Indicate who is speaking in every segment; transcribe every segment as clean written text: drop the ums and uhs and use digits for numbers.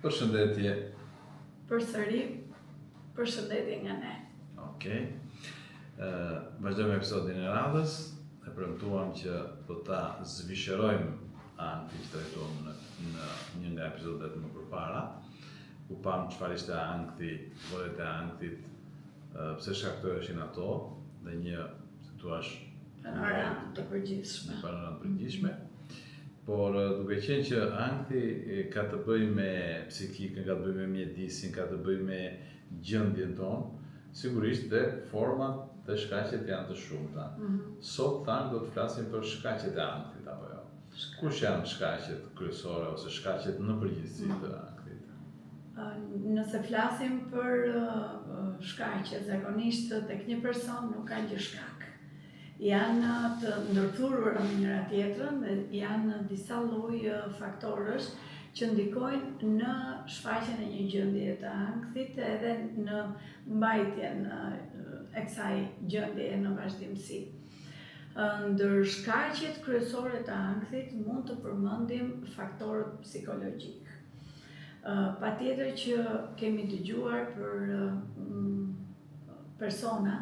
Speaker 1: Përshëndetje.
Speaker 2: Përsëri, përshëndetje nga ne.
Speaker 1: Okej. Vazhdojmë episodin e radhës. E premtuam që do ta zvisherojmë ankthi që trajtuam në një nga episodet më përpara, ku pam çfarë ishte ankthi, llojet e ankhthit, pse shkaktoheshin ato dhe një, si thua,
Speaker 2: Panoramë të përgjithshme.
Speaker 1: Panoramë të përgjithshme. Por duke qenë që ankthi ka të bëjë me psikikën, ka të bëjë me mjedisin, ka të bëjë me gjendjen tonë, sigurisht dhe format dhe shkaqet janë të shumta. Sot thanë do të flasim për shkaqet e ankthit apo jo. Kush janë shkaqet kryesore ose shkaqet në përgjithësi të ankthit?
Speaker 2: Nëse flasim për shkaqet, zakonisht tek një person nuk ka gjë shkak. Janë të ndërthurura me njëra tjetrën dhe janë disa lloj faktorësh që ndikojnë në shfaqjen e një gjendje të ankthit edhe në mbajtjen e kësaj gjendjeje në vazhdimsi. Ndër shkaqet kryesore të ankthit mund të përmendim faktorët psikologjik. Patjetër që kemi dëgjuar për persona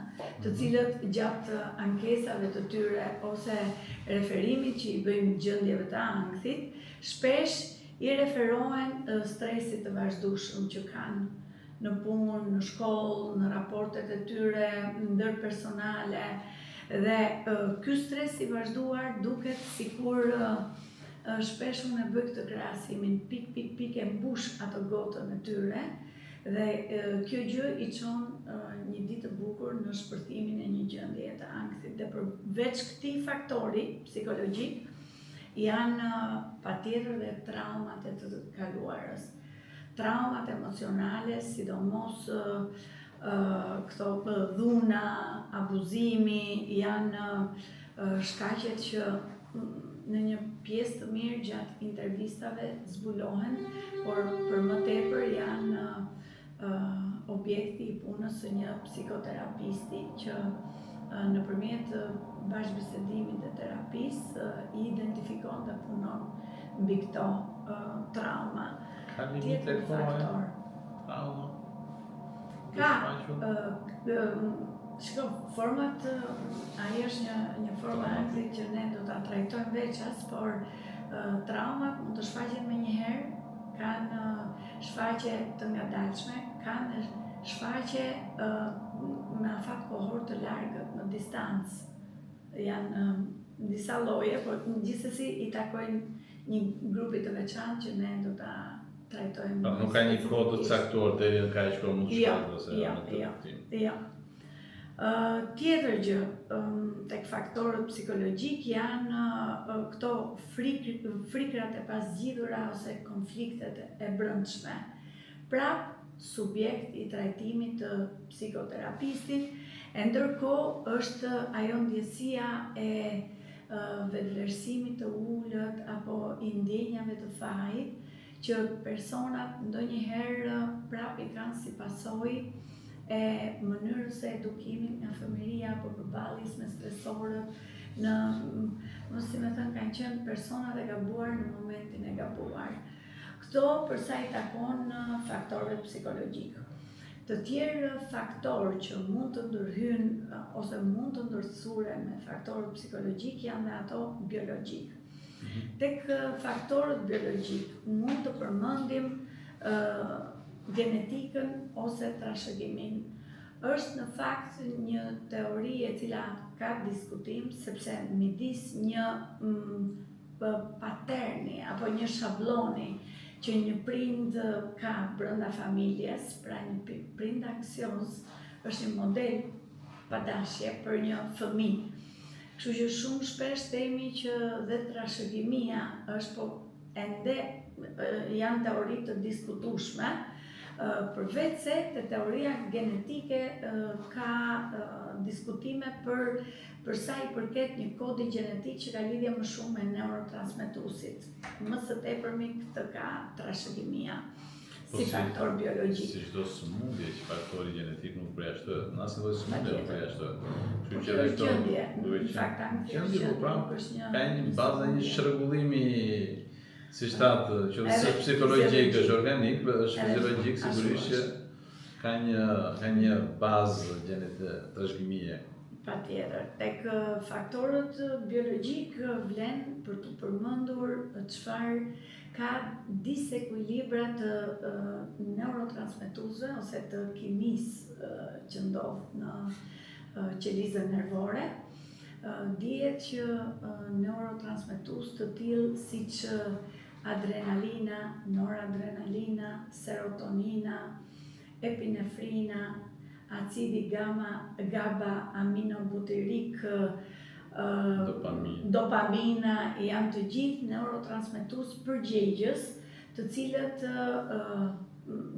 Speaker 2: të cilët gjatë ankesave të tyre ose referimit që i bëjmë gjendjeve të ankthit, shpesh i referohen stresit të vazhdueshëm që kanë në punë, në shkollë, në raportet e tyre ndërpersonale dhe ky stres i vazhduar duket sikur shpesh unë e bëj këtë krahasimin, pik e mbush ato gotën e tyre dhe kjo gjë i çon një ditë të bukur në shpërthimin e një gjendjeje të ankthit. Dhe përveç këtij faktori psikologjik janë patjetër dhe traumat e të kaluarës. Traumat emocionale, sidomos këto dhuna, abuzimi, janë shkaqet që në një pjesë të mirë gjatë intervistave zbulohen, por për më tepër janë objekti i punës së një psikoterapisti që nëpërmjet bashkëbisedimit dhe terapisë i identifikon dhe punon mbi këto trauma.
Speaker 1: Ka limite kohë trauma?
Speaker 2: Format, ajo është një forma ankthi që ne do ta trajtojmë veças, por traumat mund të shfaqen menjëherë, kanë shfaqje të ngadalshme, kanë shfaqje me afat kohor të largët në distancë. Janë disa lloje, por gjithsesi i takojnë një grupi të veçantë që ne do ta trajtojmë.
Speaker 1: Nuk ka një kohë të caktuar deri në kaq kohë mund të shkojë ose në këtë kuptim.
Speaker 2: Jo. Tjetër gjë tek faktorët psikologjik janë këto frikrat e pazgjidhura ose konfliktet e brendshme. Prap subjekt i trajtimit të psikoterapistit, e ndërkohë është ajo ndjesia e vetvlerësimit të ulët apo i ndjenjave të fajit që personat ndonjëherë prap i kanë si pasojë e mënyrës së edukimit nga fëmijëria apo përballjes me stresorët, mos i më thënë kanë qenë persona të gabuar në momentin e gabuar. Këto përsa i takon faktorëve psikologjik. Të tjerë faktorë që mund të ndërhyjnë ose mund të ndërthuren me faktorët psikologjik janë dhe ato biologjik. Tek faktorët biologjik mund të përmendim genetikën ose trashëgimin. Është në fakt një teori e cila ka diskutim sepse midis një paterni apo një shabloni që një prind ka brenda familjes, pra një prind anksioz është një model padashje për një fëmijë. Kështu që shumë shpesh themi që dhe trashëgimia është, po ende janë teori të diskutueshme, përveç se te teoria genetike ka diskutime për sa i përket një kodi gjenetik që ka lidhje më shumë me neurotransmetuesit. Më së tepërmi këtë ka trashëgimia si faktor biologjik.
Speaker 1: Si çdo sëmundje që faktori gjenetik nuk përjashtohet, në asnjë lloj sëmundje nuk përjashtohet.
Speaker 2: Kështu që është gjendje, në fakt
Speaker 1: gjendje, po pra, ka një bazë, një shërgullimi Si shtatë, që është psikologjik, është organik, është fiziologjik, sigurisht që ka një bazë gjenit trashëgimie.
Speaker 2: Patjetër. Tek faktorët biologjik vlen për të përmendur çfarë ka disekuilibra të neurotransmetuesve ose të kimisë që ndodh në qelizën nervore. Dihet që neurotransmetues të tillë siç adrenalina, noradrenalina, serotonina, epinefrina, acidi GABA, aminobutyrik, dopamina janë të gjithë neurotransmetues përgjegjës, të cilët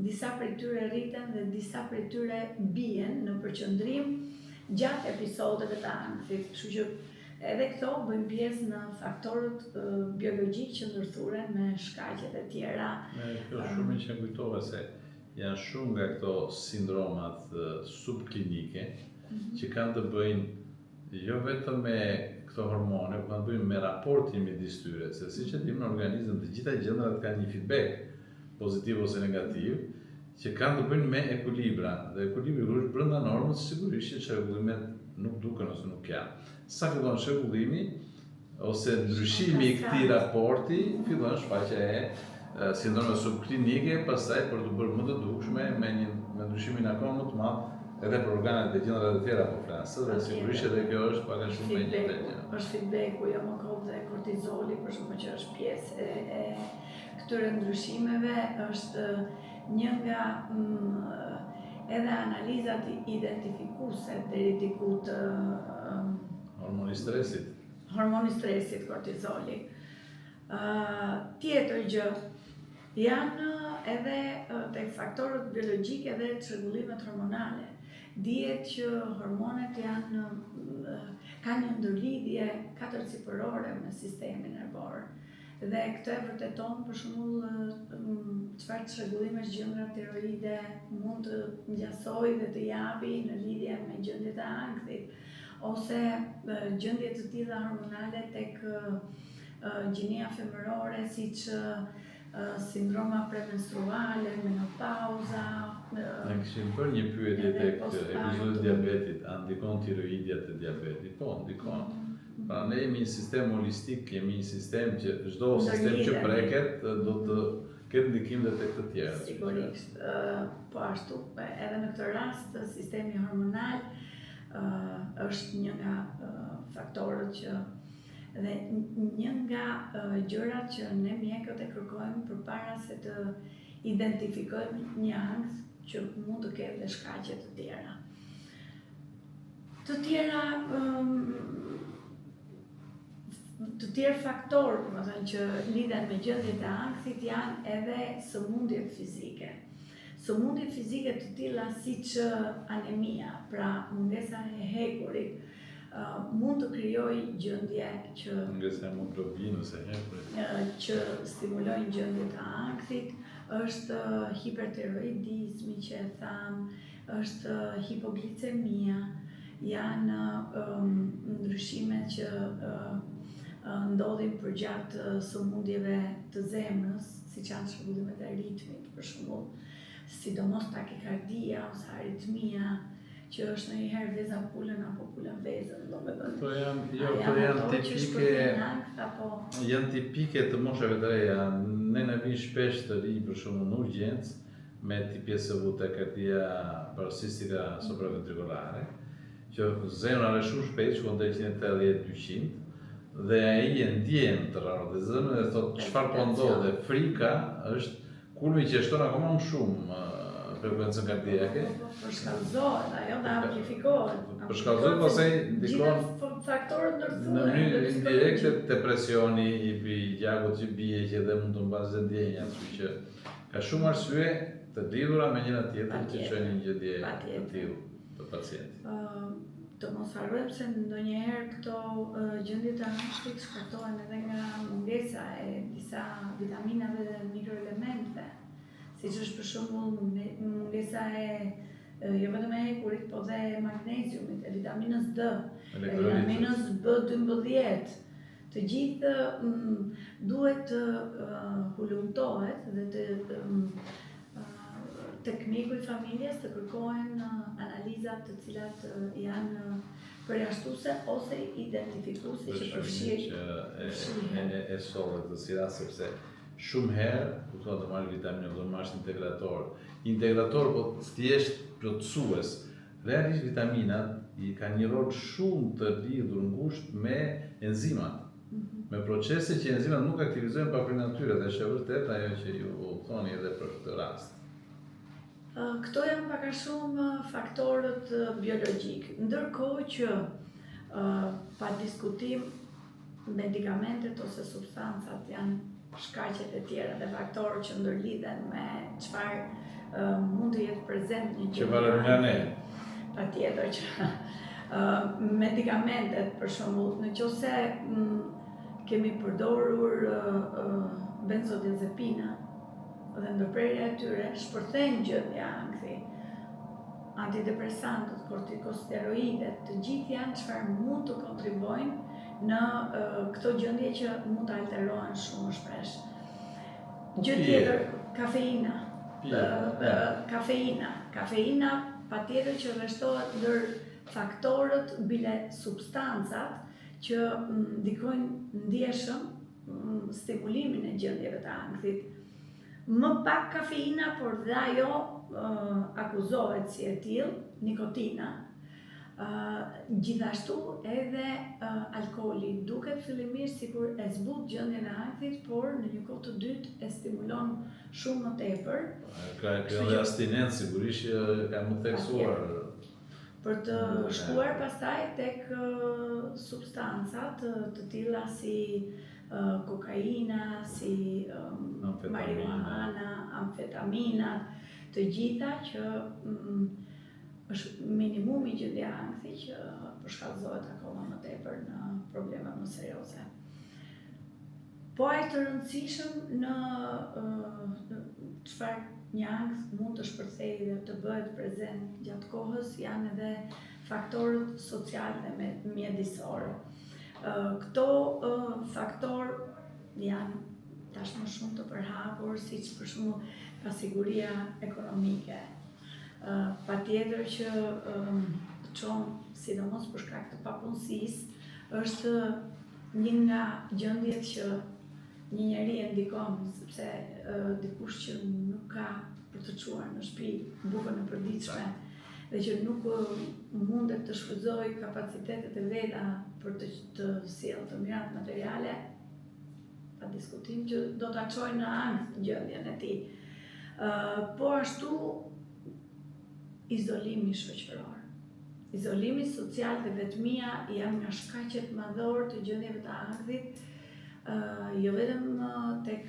Speaker 2: disa prej tyre rriten dhe disa prej tyre bien në përqendrim gjatë episodeve të ankthit. Kështu që edhe këto bëjnë pjesë në faktorët biologjik që ndërthuren me shkaqet e tjera.
Speaker 1: Kjo shumë që kujtova se janë shumë nga këto sindromat subklinike që kanë të bëjnë jo vetëm me këto hormone, por kanë të bëjnë me raportin midis tyre, se siç e dimë në organizëm të gjitha gjërat kanë një feedback pozitiv ose negativ, që kanë të bëjnë me ekuilibra, dhe ekuilibri kur është brenda normës, sigurisht që çrregullimet nuk duken ose nuk janë. Sa fillon çrregullimi ose ndryshimi i këtij raporti, fillon shfaqja e sindromeve subklinike, pastaj për të bërë më të dukshme me ndryshimin akoma më të madh edhe për organet e gjërat e tjera po flasë, dhe sigurisht edhe kjo është pak a shumë e njëjtë.
Speaker 2: Është feedbacku, jo më kohë dhe kortizoli, për shkak që është pjesë e këtyre ndryshimeve, është një nga edhe analizat identifikuese deri diku të
Speaker 1: hormoni stresit.
Speaker 2: Hormoni stresit, kortizoli. Tjetër gjë, janë edhe tek faktorët biologjik edhe çrregullimet hormonale. Dihet që hormonet kanë një ndërlidhje katërcipërore me sistemin nervor. Dhe këtë e vërteton për shembull çfarë çrregullimesh gjendra tiroide mund të ngjasojë dhe të japi në lidhje me gjendjet e ankthit, ose gjendje të tilla hormonale tek gjinia femërore, siç sindroma premenstruale, menopauza.
Speaker 1: Ne kishim bërë një pyetje tek epizodi i diabetit, a ndikon tiroidja te diabeti? Po, ndikon. Pra ne jemi një sistem holistik, jemi një sistem që çdo sistem që preket do të ketë ndikim dhe tek të tjerë.
Speaker 2: Sigurisht, po ashtu, edhe në këtë rast sistemi hormonal është një nga faktorët që dhe një nga gjërat që ne mjekët e kërkojmë përpara se të identifikojmë një ankth që mund të ketë dhe shkaqe të tjera. Të tjerë faktorë, domethënë që lidhen me gjendjet e ankthit janë edhe sëmundjet fizike. Sëmundjet fizike të tilla siç anemia, pra mungesa e hekurit, mund të krijojë gjendje që
Speaker 1: mungesa e hemoglobinës ose hekurit
Speaker 2: që stimulojnë gjendjet e ankthit, është hipertiroidizmi që e tham, është hipoglicemia, janë ndryshimet që ndodhin përgjatë sëmundjeve të zemrës, siç janë çrregullimet e ritmit, për shembull, sidomos takikardia ose aritmia, që është ndonjëherë veza pulën apo pula vezën, domethënë.
Speaker 1: Këto janë tipike, janë tipike të moshave të reja. Ne na vijnë shpesh të rinj për shembull në urgjencë me tipjes së takikardia paroksistika supraventrikulare, që zemra është shumë shpejt, shkon deri 180-200. Dhe ai e ndjen të rrallëzën dhe thotë çfarë po ndodh, dhe frika është kulmi që shton akoma më shumë frekuencën kardiake.
Speaker 2: Përshkallëzohet, ajo dhe amplifikohet.
Speaker 1: Përshkallëzohet, pastaj ndikon
Speaker 2: gjithë faktorët ndërthuar.
Speaker 1: Në mënyrë indirekte depresioni i gjakut që bie, që edhe mund të mbazë ndjenja, kështu që ka shumë arsye të lidhura me njëra tjetrën që çojnë një gjendje të tillë të pacientit.
Speaker 2: Të mos harrojmë se ndonjëherë këto gjendje të ankthit shkaktohen edhe nga mungesa e disa vitaminave dhe mikroelementeve, siç është për shembull mungesa jo vetëm e hekurit, po dhe e magneziumit, e vitaminës D, e vitaminës B12, Të gjithë duhet të hulumtohet dhe të tekniku I familjes të kërkohen analizat të cilat janë përjashtuse ose identifikuese që përfshihen.
Speaker 1: E sollet të cilat sepse shumë herë, kupton të marrë vitaminë, do marrësh integrator, po thjesht plotësues. Realisht vitaminat I kanë një rol shumë të lidhur ngushtë me enzimat. Me procese që enzimat nuk aktivizojnë pa për natyre, dhe është e vërtet ajo që ju thoni edhe për këtë rast.
Speaker 2: Këto janë pak a shumë faktorët biologjik, ndërkohë që pa diskutim medikamentet ose substancat janë shkaqet e tjera dhe faktorë që ndërlidhen me çfarë mund të jetë prezent një gjë.
Speaker 1: Që varet nga ne.
Speaker 2: Patjetër që medikamentet, për shembull, nëse kemi përdorur benzodiazepina dhe ndërprerja e tyre shpërthejnë gjendja ankthi, antidepresantët, kortikosteroidet, të gjithë janë çfarë mund të kontribuojnë në këto gjendje që mund të alterohen shumë shpesh. Gjë tjetër, kafeina patjetër që rreshtohet ndër faktorët bile substancat që ndikojnë ndjeshëm stimulimin e gjendjeve të ankthit. Më pak kafeina, por dhe ajo akuzohet si e tillë, nikotina. Gjithashtu edhe alkooli duket fillimisht sikur e zbut gjendjen e ankthit, por në një kohë të dytë e stimulon shumë më tepër.
Speaker 1: Ka edhe abstinencë sigurisht që ka më theksuar.
Speaker 2: Për të shkuar pastaj tek substancat të tilla si kokaina, si marijuana, amfetaminat, të gjitha që është minimumi gjendja e ankthit që përshkallëzohet akoma më tepër në probleme më serioze. Po ai të rëndësishëm në çfarë një ankth mund të shpërthejë dhe të bëhet prezent gjatë kohës janë edhe faktorët social dhe mjedisor. Këto faktorë janë tashmë shumë të përhapur, siç për shembull pasiguria ekonomike. Patjetër që çon, sidomos për shkak të papunësisë, është një nga gjendjet që një njeri e ndikon, sepse dikush që nuk ka për të çuar në shtëpi bukën e përditshme dhe që nuk mundet të shfrytëzojë kapacitetet e veta për të sjellë të mirat materiale, pa diskutim që do ta çojë në ankth gjendjen e tij. Po ashtu izolimi shoqëror. Izolimi social dhe vetmia janë nga shkaqet madhor të gjendjeve të ankthit, jo vetëm tek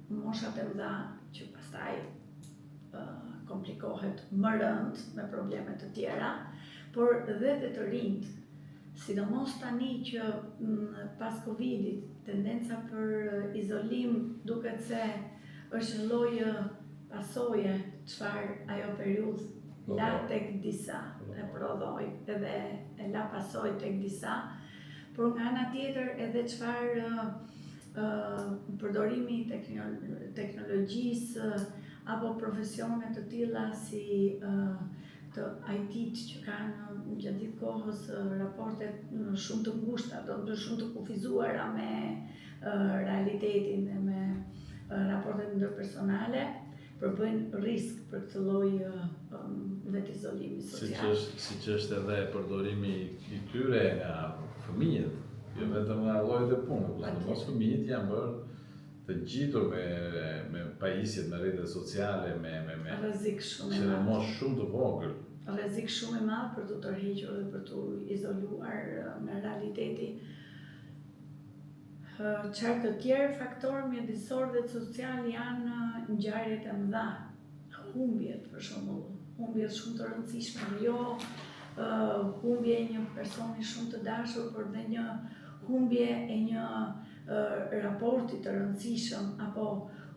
Speaker 2: moshat e mëdha që pastaj komplikohet më rënd me probleme të tjera, por dhe të rinjt, sidomos tani që pas Covidit tendenca për izolim duket se është një lloj pasoje çfarë ajo periudhë la tek disa, e prodhoi edhe e la pasojë tek disa, por nga ana tjetër edhe çfarë përdorimi I teknologjisë apo profesione të tilla si të IT-t që kanë gjatë gjithë kohës raporte shumë të ngushta, do të shumë të kufizuara me realitetin dhe me raportet ndërpersonale, përbëjnë risk për këtë lloj vetizolimi social.
Speaker 1: Siç është edhe përdorimi I tyre nga fëmijët, jo vetëm nga llojet e punës, por fëmijët janë bërë të gjitur me pajisjet në rrjetet sociale, me
Speaker 2: rrezik shumë
Speaker 1: që në moshë shumë të vogël.
Speaker 2: Rrezik shumë I madh për të tërhequr dhe për të izoluar nga realiteti. Qartë të tjerë faktorë mjedisor dhe social janë ngjarjet e mëdha, humbjet për shembull, humbjet shumë të rëndësishme, jo humbje e një personi shumë të dashur, por dhe një humbje e një raporti të rëndësishëm apo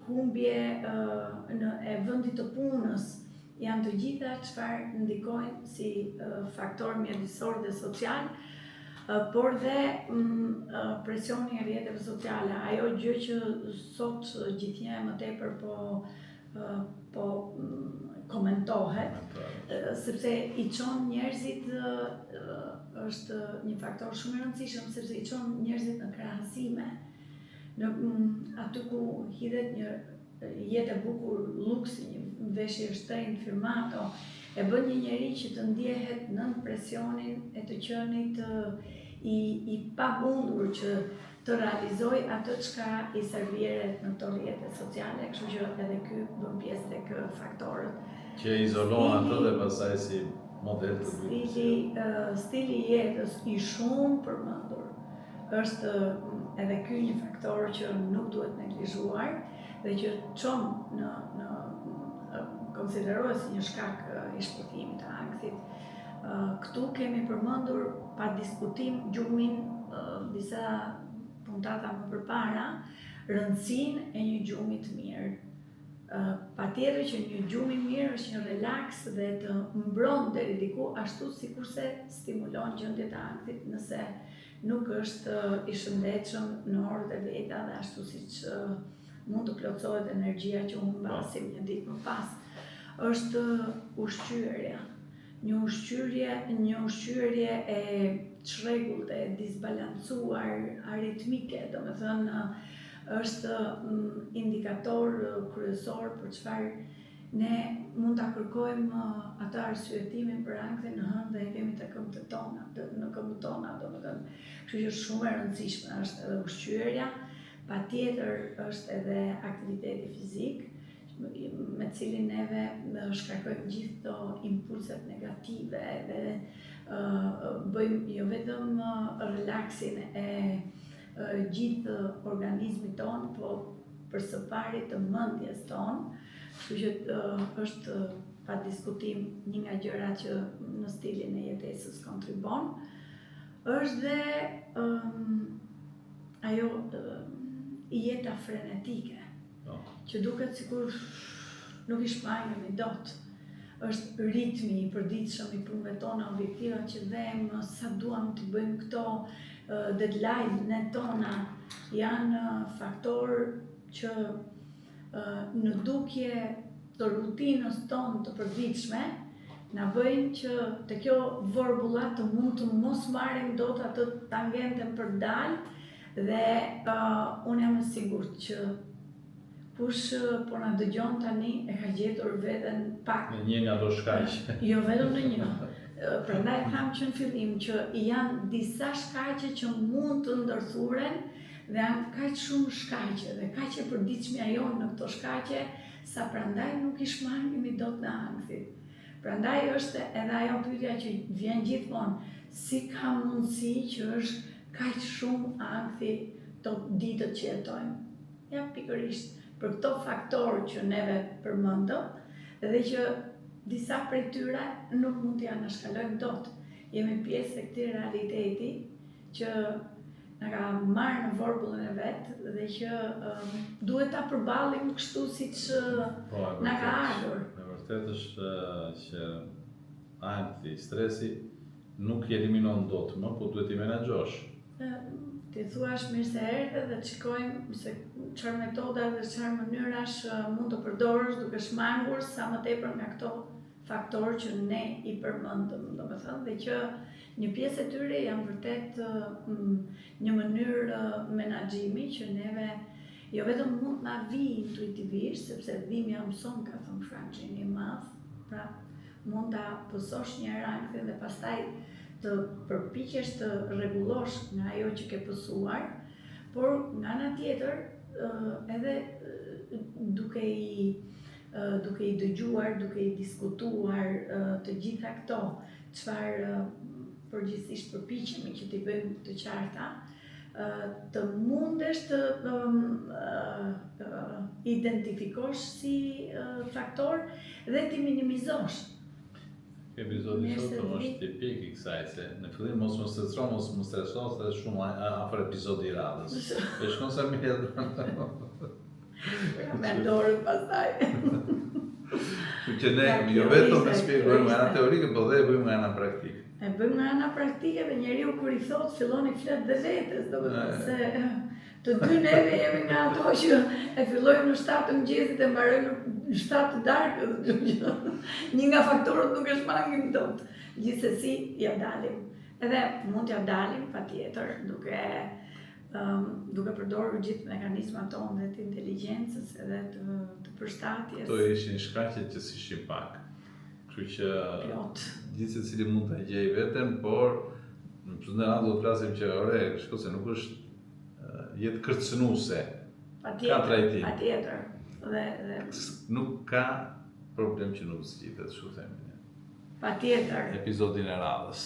Speaker 2: humbje e vendit të punës, janë të gjitha çfarë ndikojnë si faktor mjedisor dhe social, por dhe presioni i rrjeteve sociale, ajo gjë që sot gjithnjë më tepër po komentohet, sepse i çon njerëzit, është një faktor shumë i rëndësishëm, sepse i çon njerëzit në krahasime. Aty ku hidhet një jetë e bukur, luksi, një veshje shtrenjtë, firmato, e bën një njeri që të ndjehet nën presionin e të qenit i pamundur që të realizoj atë çka i serviret në këto rrjete sociale, kështu që edhe ky bën pjesë tek faktorët.
Speaker 1: Që izolon atë dhe pastaj si model të dytë.
Speaker 2: Stili i jetës i shumë përmendur është edhe ky një faktor që nuk duhet neglizhuar dhe që çon në konsiderohet si një shkak i shpëtimit të ankthit. Këtu kemi përmendur pa diskutim gjumin disa puntata më përpara, rëndësinë e një gjumi të mirë. Patjetër që një gjumi mirë është një relaks dhe të mbron deri diku, ashtu sikurse stimulon gjendjet e ankthit nëse nuk është i shëndetshëm në orët e veta dhe ashtu siç mund të plotësohet energjia që humbasim një ditë më pas. Është ushqyerja. Një ushqyerje e çrregullt, e disbalancuar, aritmike, domethënë është indikator kryesor për çfarë ne mund ta kërkojmë atë arsyetimin për ankthin në hënë dhe e kemi të këmbët tona, në këmbët tona, domethënë. Kështu që shumë e rëndësishme është edhe ushqyerja, patjetër është edhe aktiviteti fizik, me cilin neve shkarkojmë gjithë këto impulset negative dhe bëjmë jo vetëm relaksin e gjithë organizmit ton, po për së pari të mendjes ton, kështu që është pa diskutim një nga gjërat që në stilin e jetesës kontribon. Është dhe ajo jeta frenetike, që duket sikur nuk i shmangemi dot. Është ritmi i përditshëm i punëve tona objektiva që vëmë, sa duam të bëjmë këto, deadline-et tona janë faktor që në dukje të rutinës tonë të përditshme na bëjnë që të kjo vorbulla të mund të mos marrim dot atë tangenten për dalë dhe unë jam e sigurt që kush po na dëgjon tani e ka gjetur veten pak
Speaker 1: në një nga ato shkaq.
Speaker 2: Jo vetëm në një. Prandaj tham që në fillim që janë disa shkaqe që mund të ndërthuren dhe janë kaq shumë shkaqe dhe kaq e përditshmja jonë në këto shkaqe sa prandaj nuk i shmangemi dot në ankthit. Prandaj është edhe ajo pyetja që vjen gjithmonë, si ka mundësi që është kaq shumë ankthi të ditët që jetojmë? Ja, pikërisht për këto faktorë që neve përmendëm dhe që disa prej tyre nuk mund t'ja nënshkalojmë dot. Jemi pjesë e këtij realiteti që na ka marrë në vorbullën e vet dhe që duhet ta përballim kështu siç na ka ardhur.
Speaker 1: E vërtet është që ankthi, stresi nuk i eliminon dot më, po duhet i menaxhosh.
Speaker 2: Ti thuash mirë se erdhe dhe të shikojmë se çfarë metoda dhe çfarë mënyrash mund të përdorësh duke shmangur sa më tepër nga këto faktorë që ne i përmendëm, domethënë, dhe që një pjesë e tyre janë vërtet një mënyrë menaxhimi që neve jo vetëm mund na vi intuitivisht, sepse dhimbja mëson, ka thënë Franklin i madh, pra mund ta pësosh një ankth dhe pastaj të përpiqesh të rregullosh nga ajo që ke pësuar, por nga ana tjetër edhe duke i dëgjuar, duke i diskutuar të gjitha këto, çfarë përgjithsisht përpiqemi që t'i bëjmë të qarta, të mundesh të identifikosh si faktor dhe t'i minimizosh.
Speaker 1: Epizodi sot është tipik i kësaj, se në fillim mos më streso, se shumë afër episodi i radhës. E shkon sa mirë.
Speaker 2: Me dorën pastaj.
Speaker 1: Që ne jo vetëm e shpjegojmë nga ana teorike, por dhe e bëjmë nga ana praktike.
Speaker 2: E bëjmë nga ana praktike dhe njeriu kur I thot fillon I flet dhe vetes, domethënë se të dy neve jemi nga ato që e fillojmë në 7 të mëngjesit e mbarojmë në 7 të darkës. Një nga faktorët nuk e shmangim dot. Gjithsesi ja dalim. Edhe mund t'ja dalim patjetër duke përdorur gjithë mekanizmat tonë dhe të inteligjencës edhe të përshtatjes.
Speaker 1: Këto ishin shkaqet që s'ishin pak. Kështu që
Speaker 2: Plot.
Speaker 1: gjithë secili mund ta gjejë veten, por në përfundim do të flasim që shiko se nuk është jetë kërcënuese. Ka trajtim.
Speaker 2: Patjetër. Dhe
Speaker 1: Nuk ka problem që nuk zgjidhet, kështu themi.
Speaker 2: patjetër.
Speaker 1: Episodin e radhës.